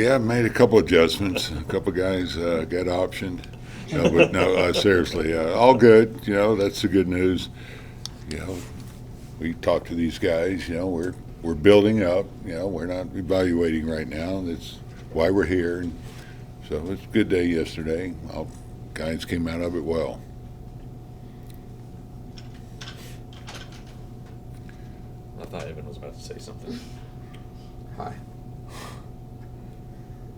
Yeah, made a couple adjustments. A couple guys got optioned. No, but no, seriously, all good. That's the good news. You know, we talk to these guys. We're building up. We're not evaluating right now. That's why we're here. And so it's a good day yesterday. All guys came out of it well. I thought Evan was about to say something. Hi.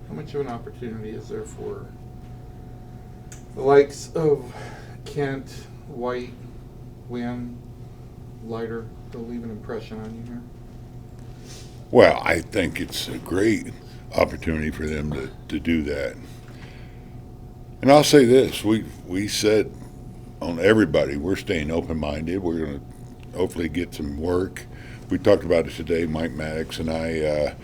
How much of an opportunity is there for the likes of Kent, White, Wynn, Leiter to leave an impression on you here? Well, I think it's a great opportunity for them to do that. And I'll say this: we said on everybody, we're staying open-minded. We're going to hopefully get some work. We talked about it today, Mike Maddox and I,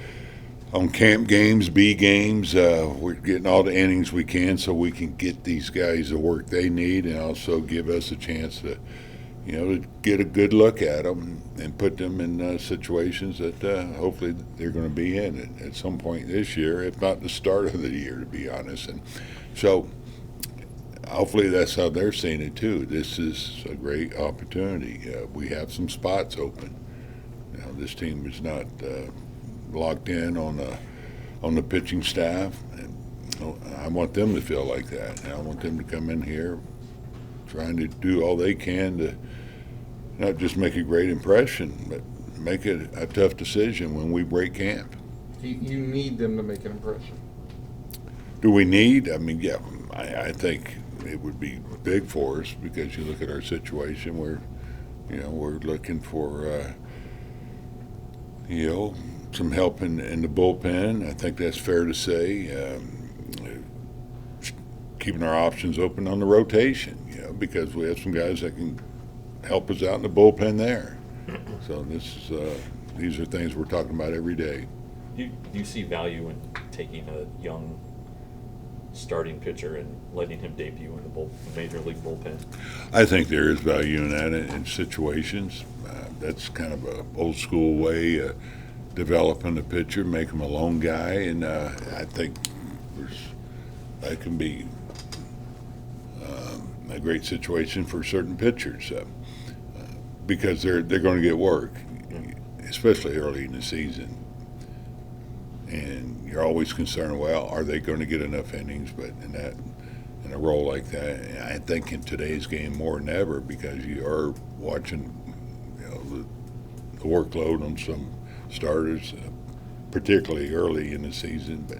on camp games, B games. We're getting all the innings we can so we can get these guys the work they need and also give us a chance to get a good look at them and put them in situations that hopefully they're going to be in at some point this year, if not the start of the year, to be honest. And so hopefully that's how they're seeing it too. This is a great opportunity. We have some spots open. This team is not locked in on the pitching staff, and I want them to feel like that. And I want them to come in here trying to do all they can to not just make a great impression, but make it a tough decision when we break camp. You need them to make an impression. Do we need? I mean, yeah, I think it would be big for us because you look at our situation where, we're looking for, some help in the bullpen. I think that's fair to say. Keeping our options open on the rotation, because we have some guys that can help us out in the bullpen there. So these are things we're talking about every day. Do you see value in taking a young starting pitcher and letting him debut in the major league bullpen? I think there is value in that in situations. That's kind of a old school way developing a pitcher, make him a lone guy, and I think that can be a great situation for certain pitchers because they're going to get work, especially early in the season. And you're always concerned, well, are they going to get enough innings? But in a role like that, I think in today's game more than ever, because you are watching, the workload on some starters, particularly early in the season. But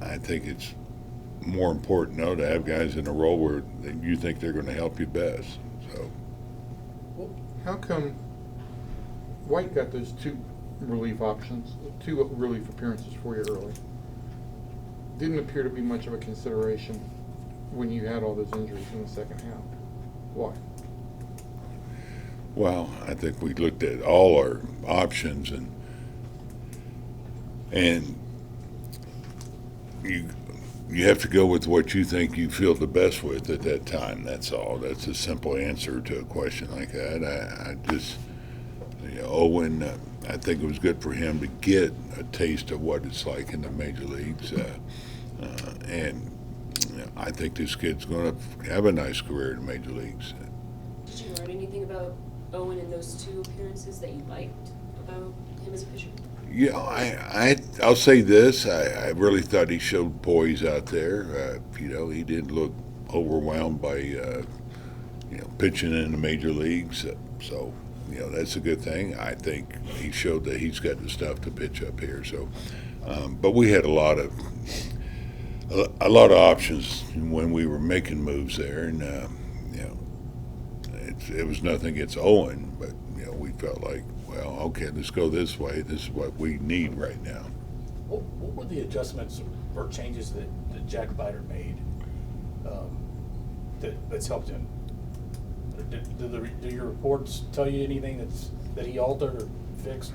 I think it's more important now to have guys in a role where you think they're going to help you best. So, well, how come White got those two relief options, two relief appearances for you early? Didn't appear to be much of a consideration when you had all those injuries in the second half. Why? Well, I think we looked at all our options and you have to go with what you think you feel the best with at that time. That's all. That's a simple answer to a question like that. I just, Owen, I think it was good for him to get a taste of what it's like in the major leagues. And I think this kid's going to have a nice career in the major leagues. Did you learn anything about Owen in those two appearances that you liked about him as a pitcher? Yeah, I'll say this. I really thought he showed poise out there. He didn't look overwhelmed by, pitching in the major leagues. So, that's a good thing. I think he showed that he's got the stuff to pitch up here. So, but we had a lot of options when we were making moves there, and it was nothing against Owen, but we felt like, well, okay, let's go this way. This is what we need right now. What were the adjustments or changes that Jack Leiter made that's helped him? Do your reports tell you anything that he altered or fixed?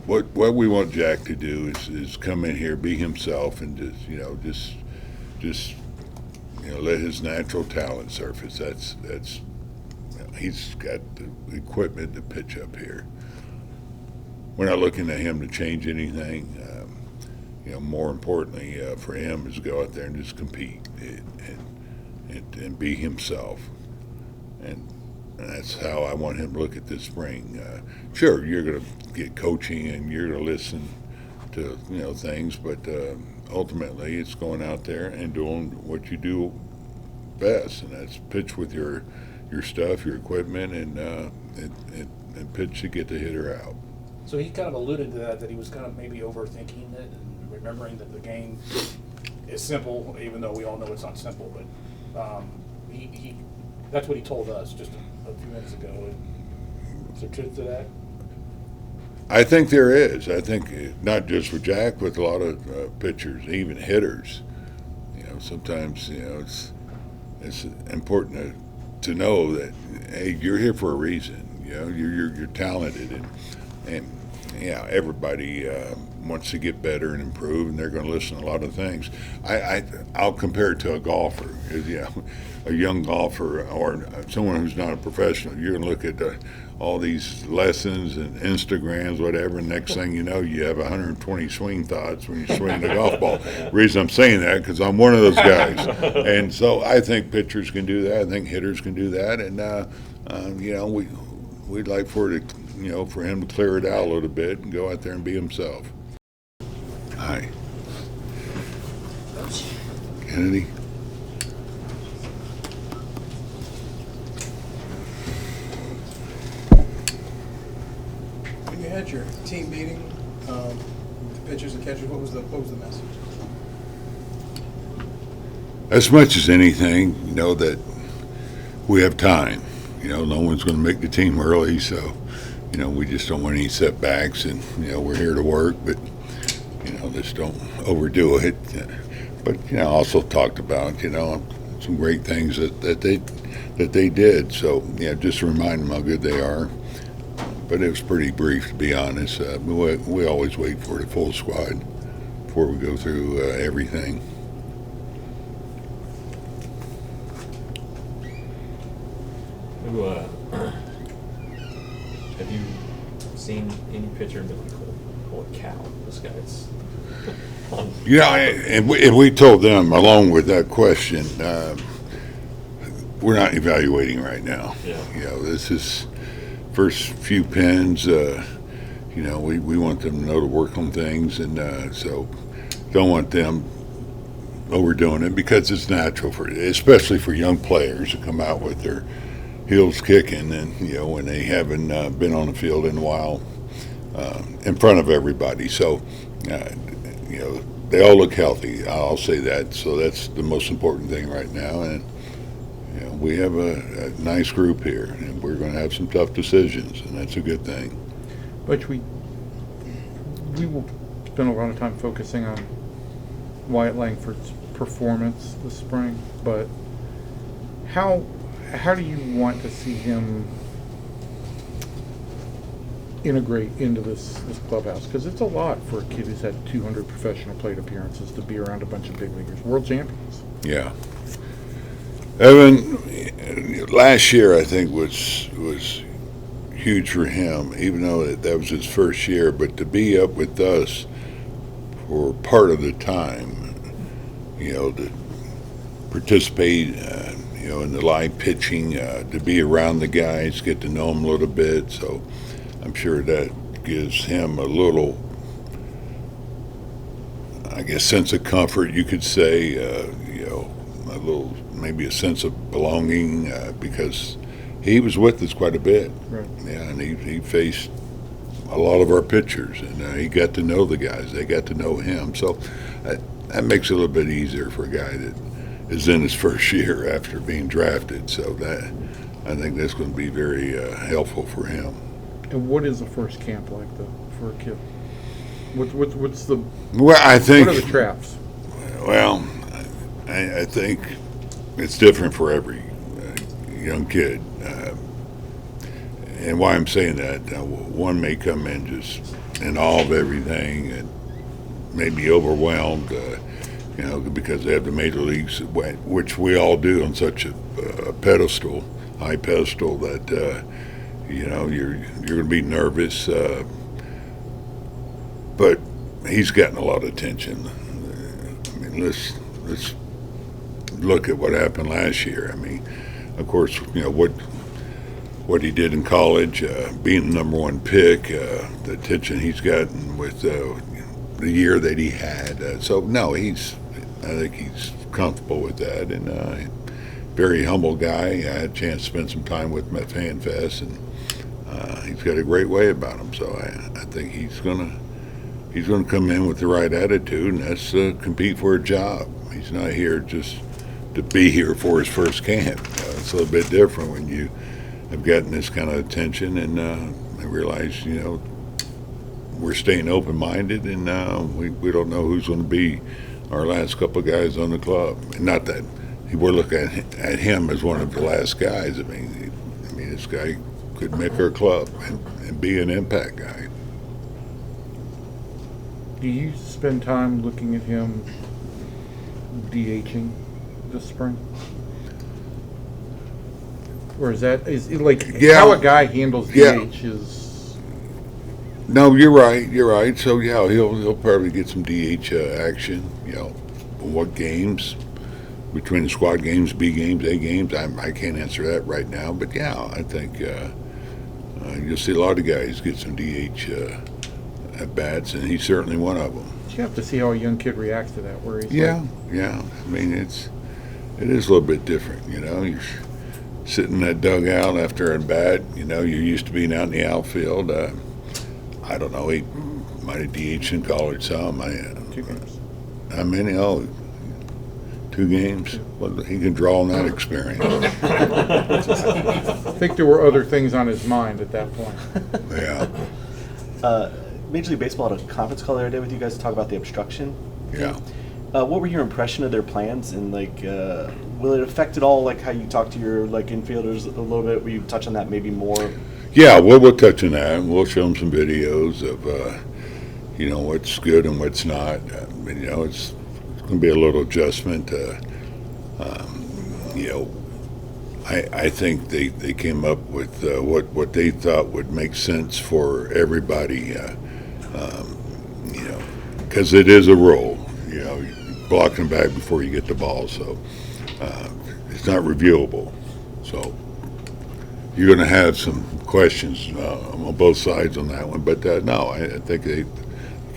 What we want Jack to do is come in here, be himself, and just let his natural talent surface. That's he's got the equipment to pitch up here. we're not looking at him to change anything. More importantly for him is to go out there and just compete and be himself. And that's how I want him to look at this spring. Sure, you're going to get coaching and you're going to listen to things, but ultimately it's going out there and doing what you do best, and that's pitch with your stuff, your equipment, and pitch to get the hitter out. So he kind of alluded to that he was kind of maybe overthinking it and remembering that the game is simple, even though we all know it's not simple. But he that's what he told us just a few minutes ago. Is there truth to that? I think there is. I think not just for Jack, but a lot of pitchers, even hitters. Sometimes it's important to know that hey, you're here for a reason. You're talented, and everybody wants to get better and improve, and they're going to listen to a lot of things. I'll compare it to a golfer. A young golfer or someone who's not a professional. You're going to look at all these lessons and Instagrams, whatever, and next thing you know, you have 120 swing thoughts when you're swinging the golf ball. The reason I'm saying that because I'm one of those guys, and so I think pitchers can do that. I think hitters can do that, and we'd like for him to clear it out a little bit and go out there and be himself. Hi, Kennedy. When you had your team meeting, the pitchers and catchers, what was the message? As much as anything, that we have time. No one's going to make the team early, so we just don't want any setbacks, and we're here to work, but just don't overdo it. But also talked about some great things that they did. So just to remind them how good they are. But it was pretty brief, to be honest. We always wait for the full squad before we go through everything. Have you seen any pitcher and been like, holy cow, this guy's and we told them, along with that question, we're not evaluating right now. Yeah. This is first few pins. We want them to know to work on things, and so don't want them overdoing it because it's natural especially for young players to come out with their heels kicking, and when they haven't been on the field in a while in front of everybody. So they all look healthy. I'll say that. So that's the most important thing right now, and we have a nice group here, and we're going to have some tough decisions, and that's a good thing. But we will spend a lot of time focusing on Wyatt Langford's performance this spring, but how do you want to see him integrate into this clubhouse? Because it's a lot for a kid who's had 200 professional plate appearances to be around a bunch of big leaguers, world champions. Yeah. Evan, last year I think was huge for him, even though that was his first year. But to be up with us for part of the time, to participate, in the live pitching, to be around the guys, get to know them a little bit. So I'm sure that gives him a little, sense of comfort, you could say, a little, maybe a sense of belonging, because he was with us quite a bit. Right. Yeah, and he faced a lot of our pitchers, and he got to know the guys. They got to know him. So that makes it a little bit easier for a guy that is in his first year after being drafted. So that, I think that's going to be very helpful for him. And what is the first camp like, though, for a kid? What's the? Well, I think. What are the traps? Well, I think it's different for every young kid. And why I'm saying that, one may come in just in awe of everything and maybe overwhelmed, because they have the major leagues, which we all do, on such a high pedestal that, you're going to be nervous. but he's gotten a lot of attention. I mean, let's look at what happened last year. I mean, of course, what he did in college, being the number one pick, the attention he's gotten with the year that he had. So no, I think he's comfortable with that, and very humble guy. I had a chance to spend some time with him at Fan Fest, and he's got a great way about him. So I think he's gonna come in with the right attitude, and that's compete for a job. He's not here just to be here for his first camp. It's a little bit different when you have gotten this kind of attention, and I realize, we're staying open-minded, and we don't know who's going to be our last couple of guys on the club. And not that we're looking at him as one of the last guys. I mean, this guy could make our club and be an impact guy. Do you spend time looking at him DHing this spring? Or is it like how a guy handles DH is? No, you're right. So yeah, he'll probably get some DH action. What games? Between the squad games, B games, A games, I can't answer that right now. But yeah, I think you'll see a lot of guys get some DH at bats, and he's certainly one of them. You have to see how a young kid reacts to that. Where he's yeah. I mean, it is a little bit different. You're sitting in that dugout after a bat. You're used to being out in the outfield. I don't know. He might have DH'd in college some. 2 games. How many? Oh, 2 games. Well, he can draw on that experience. I think there were other things on his mind at that point. Yeah. Major League Baseball had a conference call the other day with you guys to talk about the obstruction. Yeah. What were your impression of their plans, and will it affect at all like how you talk to your infielders a little bit? Will you touch on that maybe more? Yeah, we'll touch on that. We'll show them some videos of what's good and what's not. It's going to be a little adjustment. I think they came up with what they thought would make sense for everybody. Because it is a role. Blocking back before you get the ball, so it's not reviewable. So you're going to have some questions on both sides on that one. But no, I think they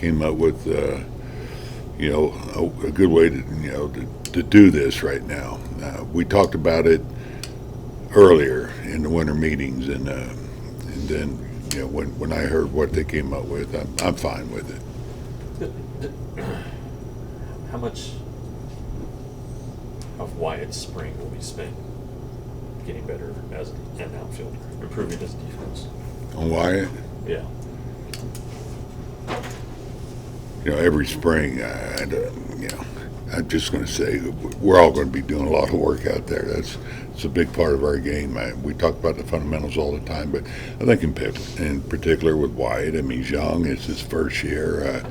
came up with a good way to do this right now. We talked about it earlier in the winter meetings, and then when I heard what they came up with, I'm fine with it. How much of Wyatt's spring will be spent getting better as an outfielder, improving his defense? On Wyatt? Yeah. Every spring, I'm just going to say we're all going to be doing a lot of work out there. It's a big part of our game. We talk about the fundamentals all the time, but I think in particular with Wyatt, he's young. It's his first year.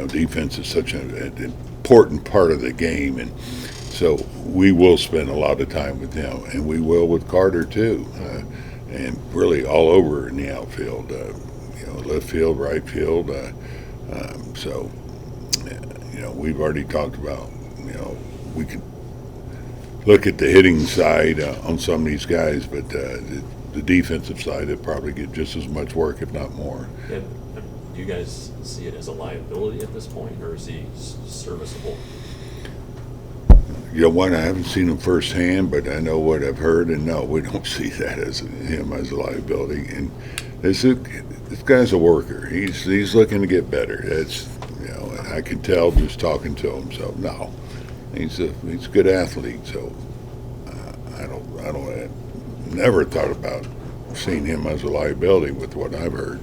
Defense is such an important part of the game, and so we will spend a lot of time with him, and we will with Carter too, and really all over in the outfield, left field, right field. So we've already talked about, we could look at the hitting side on some of these guys, but the defensive side will probably get just as much work, if not more. And do you guys see it as a liability at this point, or is he serviceable? I haven't seen him firsthand, but I know what I've heard, and no, we don't see that as him as a liability. And this guy's a worker. He's looking to get better. That's I can tell just talking to him. So no, he's a good athlete. So I never thought about seeing him as a liability with what I've heard.